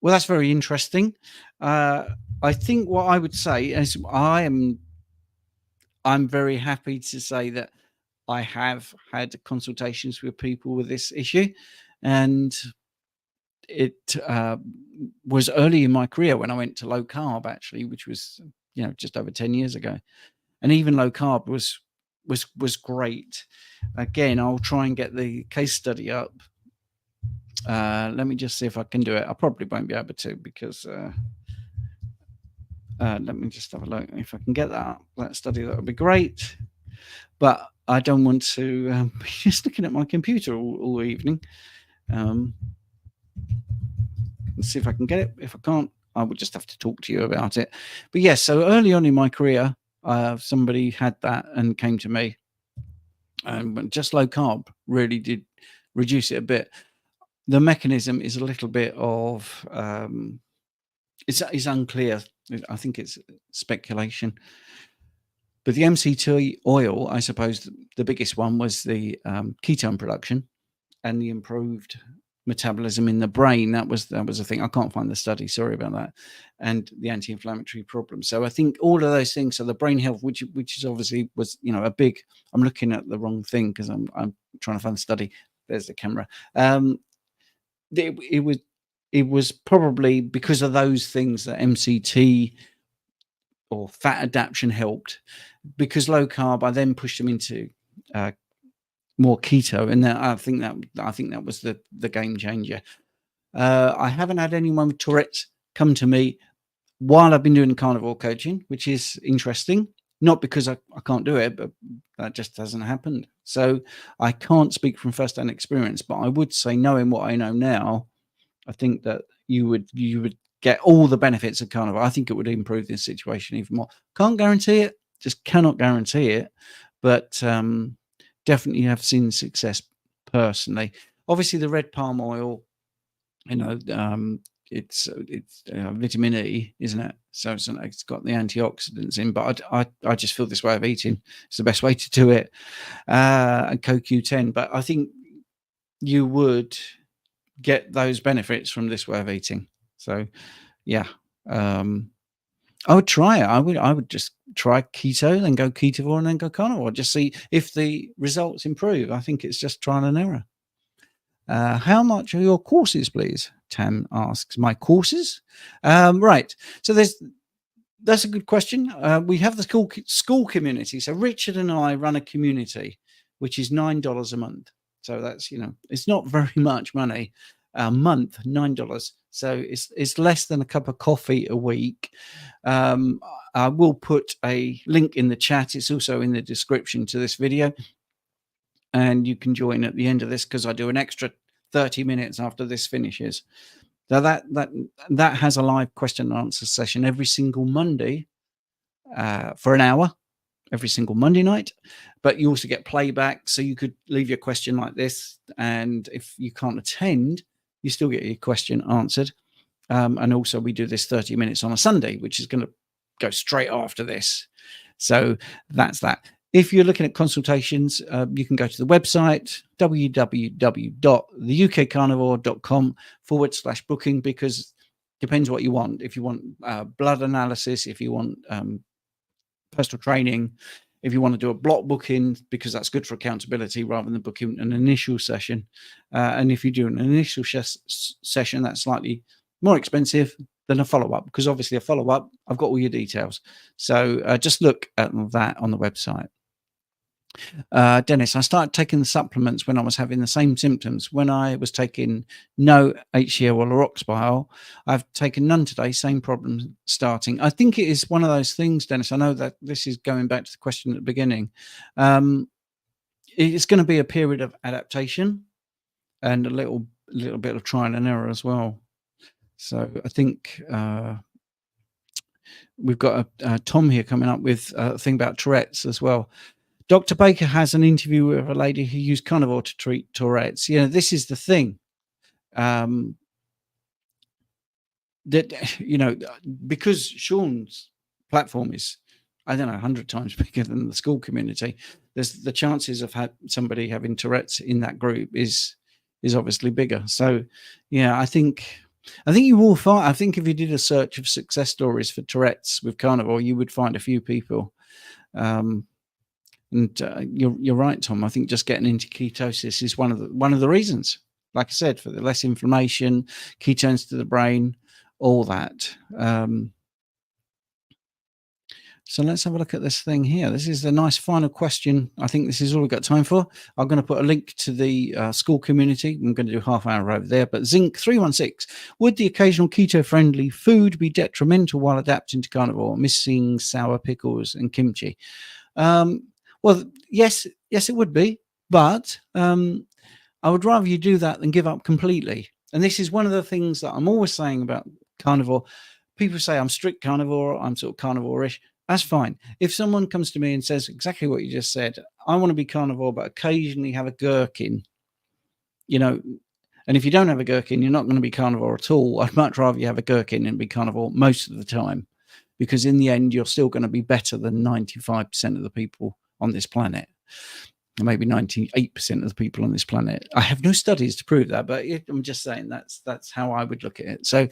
that's very interesting. I think what I would say is I'm very happy to say that I have had consultations with people with this issue, and it was early in my career when I went to low carb, actually, which was just over 10 years ago, and even low carb was great. Again, I'll try and get the case study up. Let me just see if I can do it. I probably won't be able to, because let me just have a look. If I can get that study, that would be great. But I don't want to be just looking at my computer all evening. Let's see if I can get it. If I can't, I would just have to talk to you about it. But yes, so early on in my career, somebody had that and came to me. But just low carb really did reduce it a bit. The mechanism is a little bit of it's unclear. I think it's speculation. But the MCT oil, I suppose the biggest one was the ketone production and the improved metabolism in the brain. That was a thing. I can't find the study. Sorry about that. And the anti-inflammatory problem. So I think all of those things. So the brain health, which is obviously was a big. I'm looking at the wrong thing because I'm trying to find the study. There's the camera. It was probably because of those things that MCT or fat adaptation helped. Because low carb, I then pushed them into more keto, and I think that was the game changer. I haven't had anyone with Tourette come to me while I've been doing carnivore coaching, which is interesting. Not because I can't do it, but that just hasn't happened. So I can't speak from first-hand experience, but I would say, knowing what I know now, I think that you would get all the benefits of carnivore. I think it would improve this situation even more. Can't guarantee it, just cannot guarantee it, but definitely have seen success personally. Obviously, the red palm oil, it's vitamin E, isn't it? So it's got the antioxidants in. But I just feel this way of eating is the best way to do it. And CoQ10, but I think you would get those benefits from this way of eating. So yeah, I would try it. I would just try keto, then go ketovore, and then go carnivore. Just see if the results improve. I think it's just trial and error. How much are your courses, please? Tam asks. My courses? Right. So that's a good question. We have the school community. So Richard and I run a community, which is $9 a month. So that's, it's not very much money a month, $9. So it's less than a cup of coffee a week. I will put a link in the chat. It's also in the description to this video. And you can join at the end of this, because I do an extra 30 minutes after this finishes. So that has a live question and answer session every single Monday for an hour, every single Monday night. But you also get playback, so you could leave your question like this, and if you can't attend, you still get your question answered. And also we do this 30 minutes on a Sunday, which is going to go straight after this. So that's that. If you're looking at consultations, you can go to the website, www.theukcarnivore.com/booking, because depends what you want. If you want blood analysis, if you want personal training, if you want to do a block booking, because that's good for accountability rather than booking an initial session. And if you do an initial session, that's slightly more expensive than a follow-up, because obviously a follow-up, I've got all your details. So just look at that on the website. Dennis, I started taking the supplements when I was having the same symptoms. When I was taking no HCl or Oxbile, I've taken none today. Same problem starting. I think it is one of those things, Dennis. I know that this is going back to the question at the beginning. It's going to be a period of adaptation and a little bit of trial and error as well. So I think we've got Tom here coming up with a thing about Tourette's as well. Dr. Baker has an interview with a lady who used carnivore to treat Tourette's. You know, this is the thing. That, you know, because Sean's platform is, I don't know, 100 times bigger than the school community, there's the chances of somebody having Tourette's in that group is obviously bigger. So, yeah, I think you will find, I think if you did a search of success stories for Tourette's with carnivore, you would find a few people. And you're right, Tom. I think just getting into ketosis is one of the reasons. Like I said, for the less inflammation, ketones to the brain, all that. So let's have a look at this thing here. This is a nice final question. I think this is all we've got time for. I'm going to put a link to the school community. I'm going to do half hour over there. But Zinc 316, would the occasional keto-friendly food be detrimental while adapting to carnivore, missing sour pickles and kimchi? Well, yes, it would be, but I would rather you do that than give up completely. And this is one of the things that I'm always saying about carnivore. People say I'm strict carnivore, I'm sort of carnivore-ish. That's fine. If someone comes to me and says exactly what you just said, I want to be carnivore, but occasionally have a gherkin, you know, and if you don't have a gherkin, you're not going to be carnivore at all. I'd much rather you have a gherkin and be carnivore most of the time, because in the end, you're still going to be better than 95% of the people on this planet, maybe 98% of the people on this planet. I have no studies to prove that, but I'm just saying that's how I would look at it. So,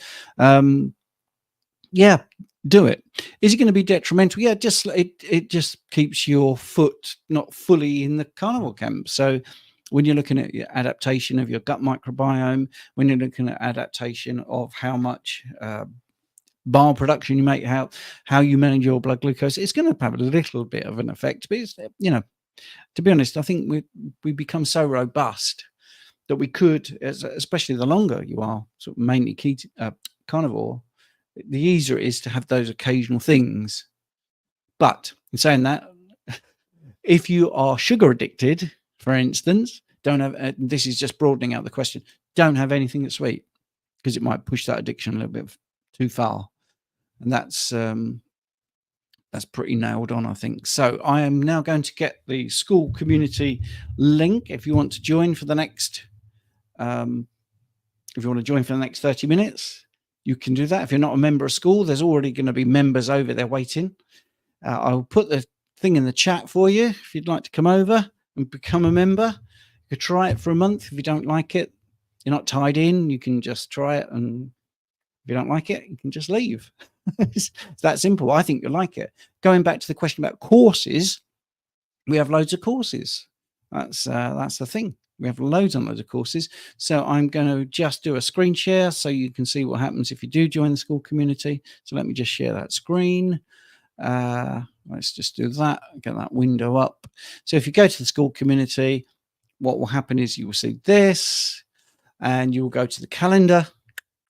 yeah, do it. Is it going to be detrimental? Yeah, it just keeps your foot not fully in the carnivore camp. So when you're looking at your adaptation of your gut microbiome, when you're looking at adaptation of how much bile production you make, how you manage your blood glucose, it's going to have a little bit of an effect. But it's, you know, to be honest, I think we become so robust that we could, especially the longer you are sort of mainly carnivore, the easier it is to have those occasional things. But in saying that, if you are sugar addicted, for instance, don't have, this is just broadening out the question, don't have anything that's sweet, because it might push that addiction a little bit too far. And that's pretty nailed on, I think. So I am now going to get the school community link. If you want to join for the next, 30 minutes, you can do that. If you're not a member of school, there's already going to be members over there waiting. I'll put the thing in the chat for you if you'd like to come over and become a member. You could try it for a month. If you don't like it, you're not tied in. You can just try it, and if you don't like it, you can just leave. It's that simple. I think you'll like it. Going back to the question about courses, we have loads of courses. That's the thing. We have loads and loads of courses. So I'm going to just do a screen share so you can see what happens if you do join the school community. So let me just share that screen. Let's just do that. Get that window up. So if you go to the school community, what will happen is you will see this, and you will go to the calendar.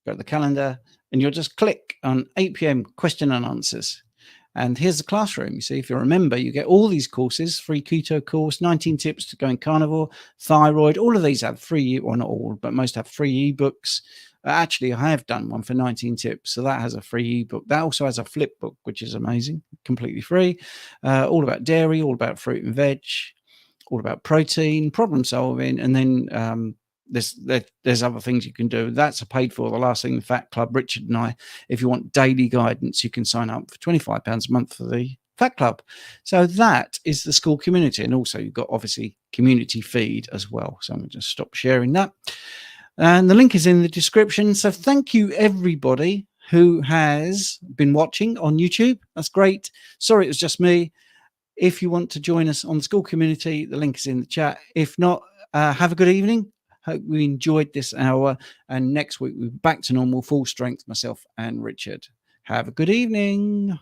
Go to the calendar, and you'll just click on 8 p.m. question and answers. And here's the classroom. You see, if you remember, you get all these courses: free keto course, 19 tips to going carnivore, thyroid. All of these have free, well, not all, but most have free ebooks. Actually, I have done one for 19 tips. So that has a free ebook. That also has a flip book, which is amazing, completely free. All about dairy, all about fruit and veg, all about protein, problem solving. And then there's other things you can do. That's a paid for, the Last Thing, the Fat Club. Richard and I, if you want daily guidance, you can sign up for £25 a month for the Fat Club. So that is the Skool community. And also you've got obviously community feed as well. So I'm going to just stop sharing that. And the link is in the description. So thank you everybody who has been watching on YouTube. That's great. Sorry, it was just me. If you want to join us on the Skool community, the link is in the chat. If not, have a good evening. Hope we enjoyed this hour. And next week, we'll be back to normal, full strength, myself and Richard. Have a good evening.